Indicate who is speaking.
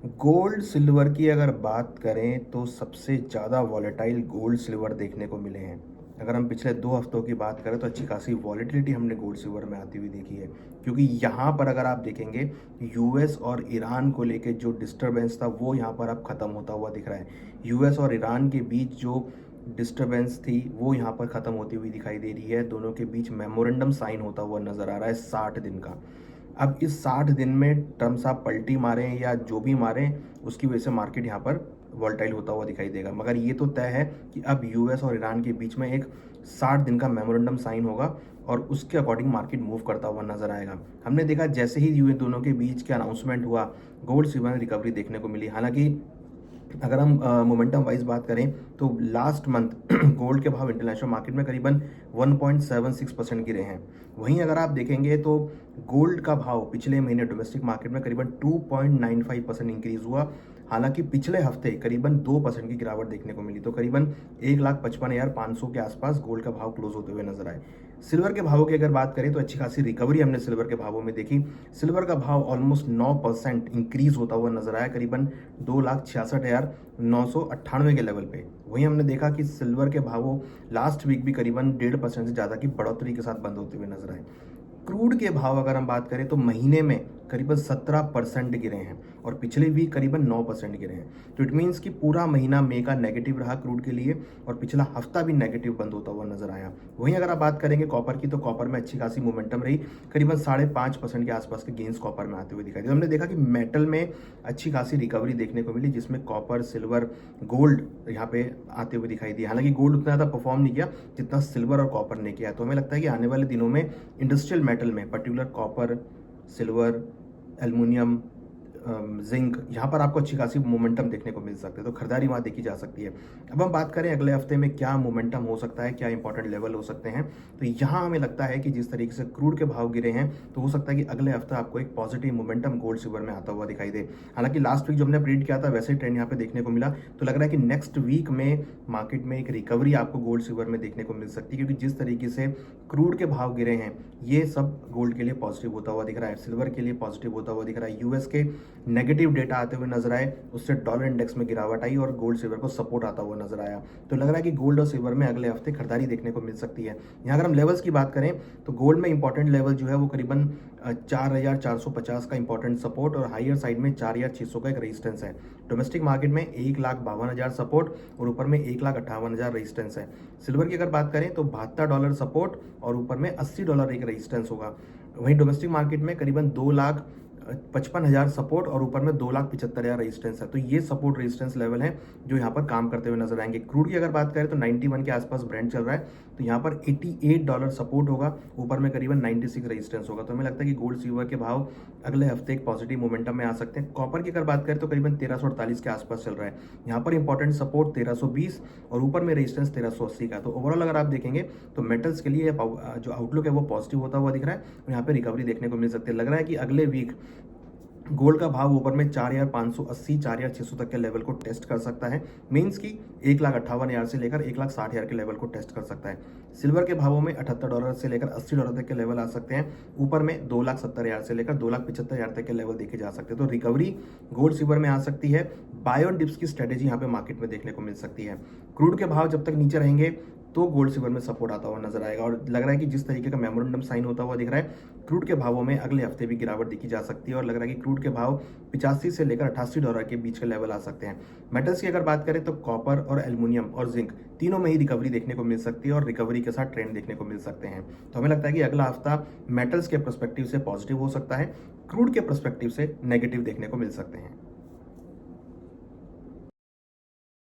Speaker 1: Gold silver की अगर बात करें तो सबसे ज़्यादा वॉलेटाइल गोल्ड सिल्वर देखने को मिले हैं। अगर हम पिछले 2 हफ्तों की बात करें तो अच्छी खासी वॉलेटिलिटी हमने गोल्ड सिल्वर में आती हुई देखी है। क्योंकि यहाँ पर अगर आप देखेंगे यूएस और ईरान को लेके जो डिस्टरबेंस था वो यहाँ पर अब ख़त्म होता हुआ दिख रहा है। यूएस और ईरान के बीच जो डिस्टरबेंस थी वो यहाँ पर ख़त्म होती हुई दिखाई दे रही है। दोनों के बीच मेमोरेंडम साइन होता हुआ नज़र आ रहा है 60 दिन का। अब इस 60 दिन में ट्रम्प साहब पलटी मारें या जो भी मारें उसकी वजह से मार्केट यहाँ पर वॉल्टाइल होता हुआ दिखाई देगा। मगर ये तो तय है कि अब यूएस और ईरान के बीच में एक 60 दिन का मेमोरेंडम साइन होगा और उसके अकॉर्डिंग मार्केट मूव करता हुआ नजर आएगा। हमने देखा जैसे ही यूएस दोनों के बीच के अनाउंसमेंट हुआ, गोल्ड सिल्वर में रिकवरी देखने को मिली। हालांकि अगर हम मोमेंटम वाइज बात करें तो लास्ट मंथ गोल्ड के भाव इंटरनेशनल मार्केट में करीबन 1.76% गिरे हैं। वहीं अगर आप देखेंगे तो गोल्ड का भाव पिछले महीने डोमेस्टिक मार्केट में करीबन 2.95% इंक्रीज हुआ। हालांकि पिछले हफ्ते करीबन 2% की गिरावट देखने को मिली, तो करीबन 1,55,500 के आसपास गोल्ड का भाव क्लोज होते हुए नजर आए। सिल्वर के भावों की अगर बात करें तो अच्छी खासी रिकवरी हमने सिल्वर के भावों में देखी। सिल्वर का भाव ऑलमोस्ट 9% इंक्रीज होता हुआ नजर आया, करीबन 2,66,998 के लेवल पे। वहीं हमने देखा कि सिल्वर के भावों लास्ट वीक भी करीबन 1.5% से ज़्यादा की बढ़ोतरी के साथ बंद होते हुए नजर आए। क्रूड के भाव अगर हम बात करें तो महीने में करीबन 17% गिरे हैं और पिछले वीक करीबन 9% गिरे हैं। तो इट मीन्स कि पूरा महीना मई का नेगेटिव रहा क्रूड के लिए और पिछला हफ्ता भी नेगेटिव बंद होता हुआ नजर आया। वहीं अगर आप बात करेंगे कॉपर की तो कॉपर में अच्छी खासी मोमेंटम रही, करीबन 5.5% के आसपास के गेंस कॉपर में आते हुए दिखाई दिए। हमने देखा कि मेटल में अच्छी खासी रिकवरी देखने को मिली, जिसमें कॉपर, सिल्वर, गोल्ड यहाँ पे आते हुए दिखाई दिए। हालांकि गोल्ड उतना ज़्यादा परफॉर्म नहीं किया जितना सिल्वर और कॉपर ने किया। तो हमें लगता है कि आने वाले दिनों में इंडस्ट्रियल मेटल में particular copper, silver, aluminium, zinc, यहाँ पर आपको अच्छी खासी मोमेंटम देखने को मिल सकते हैं, तो खरीदारी वहाँ देखी जा सकती है। अब हम बात करें अगले हफ्ते में क्या मोमेंटम हो सकता है, क्या इंपॉर्टेंट लेवल हो सकते हैं, तो यहाँ हमें लगता है कि जिस तरीके से क्रूड के भाव गिरे हैं तो हो सकता है कि अगले हफ्ते आपको एक पॉजिटिव मोमेंटम गोल्ड सिल्वर में आता हुआ दिखाई दे। हालांकि लास्ट वीक जो हमने प्रीडिक्ट किया था वैसे ट्रेंड यहाँ पे देखने को मिला, तो लग रहा है कि नेक्स्ट वीक में मार्केट में एक रिकवरी आपको गोल्ड सिल्वर में देखने को मिल सकती है, क्योंकि जिस तरीके से क्रूड के भाव गिरे हैं ये सब गोल्ड के लिए पॉजिटिव होता हुआ दिख रहा है, सिल्वर के लिए पॉजिटिव होता हुआ दिख रहा है। यूएस के नेगेटिव डेटा आते हुए नजर आए, उससे डॉलर इंडेक्स में गिरावट आई और गोल्ड सिल्वर को सपोर्ट आता हुआ नजर आया। तो लग रहा है कि गोल्ड और सिल्वर में अगले हफ्ते खरीदारी देखने को मिल सकती है। यहाँ अगर हम लेवल्स की बात करें तो गोल्ड में इंपॉर्टेंट लेवल जो है वो करीबन 4,450 का इंपॉर्टेंट सपोर्ट और हायर साइड में 4,600 का एक रेजिस्टेंस है। डोमेस्टिक मार्केट में 1,52,000 सपोर्ट और ऊपर में 1,58,000 रेजिस्टेंस है। सिल्वर की अगर बात करें तो $72 सपोर्ट और ऊपर में $80 एक रेजिस्टेंस होगा। वहीं डोमेस्टिक मार्केट में करीबन 2,55,000 सपोर्ट और ऊपर में 2,75,000 रेजिस्टेंस है। तो ये सपोर्ट रेजिस्टेंस लेवल है जो यहाँ पर काम करते हुए नजर आएंगे। क्रूड की अगर बात करें तो 91 के आसपास ब्रेंट चल रहा है, तो यहाँ पर $88 सपोर्ट होगा, ऊपर में करीबन 96 रेजिस्टेंस होगा। तो हमें लगता है कि गोल्ड सिल्वर के भाव अगले हफ्ते एक पॉजिटिव मोमेंटम में आ सकते हैं। कॉपर की अगर बात करें तो करीबन 1348 के आसपास चल रहा है, यहाँ पर इंपॉर्टेंट सपोर्ट 1320 और ऊपर में रेजिस्टेंस 1380 का। तो ओवरऑल अगर आप देखेंगे तो मेटल्स के लिए जो आउटलुक है वो पॉजिटिव होता हुआ दिख रहा है और यहाँ पे रिकवरी देखने को मिल सकती है। लग रहा है कि अगले वीक गोल्ड का भाव ऊपर में 4,580 4,600 तक के लेवल को टेस्ट कर सकता है, मीन्स की 1,58,000 से लेकर 1,60,000 के लेवल को टेस्ट कर सकता है। सिल्वर के भावों में $78 से लेकर $80 तक के लेवल आ सकते हैं, ऊपर में 2,70,000 से लेकर 2,75,000 तक के लेवल देखे जा सकते हैं। तो रिकवरी गोल्ड सिल्वर में आ सकती है। बाय ऑन डिप्स की स्ट्रेटेजी यहाँ पे मार्केट में देखने को मिल सकती है। क्रूड के भाव जब तक नीचे रहेंगे तो गोल्ड सिल्वर में सपोर्ट आता हुआ नजर आएगा और लग रहा है कि जिस तरीके का मेमोरेंडम साइन होता हुआ दिख रहा है, क्रूड के भावों में अगले हफ्ते भी गिरावट देखी जा सकती है और लग रहा है कि क्रूड के भाव 85 से लेकर $88 के बीच के लेवल आ सकते हैं। मेटल्स की अगर बात करें तो कॉपर और एल्युमिनियम और जिंक तीनों में ही रिकवरी देखने को मिल सकती है और रिकवरी के साथ ट्रेंड देखने को मिल सकते हैं। तो हमें लगता है कि अगला हफ्ता मेटल्स के परस्पेक्टिव से पॉजिटिव हो सकता है, क्रूड के परस्पेक्टिव से नेगेटिव देखने को मिल सकते हैं।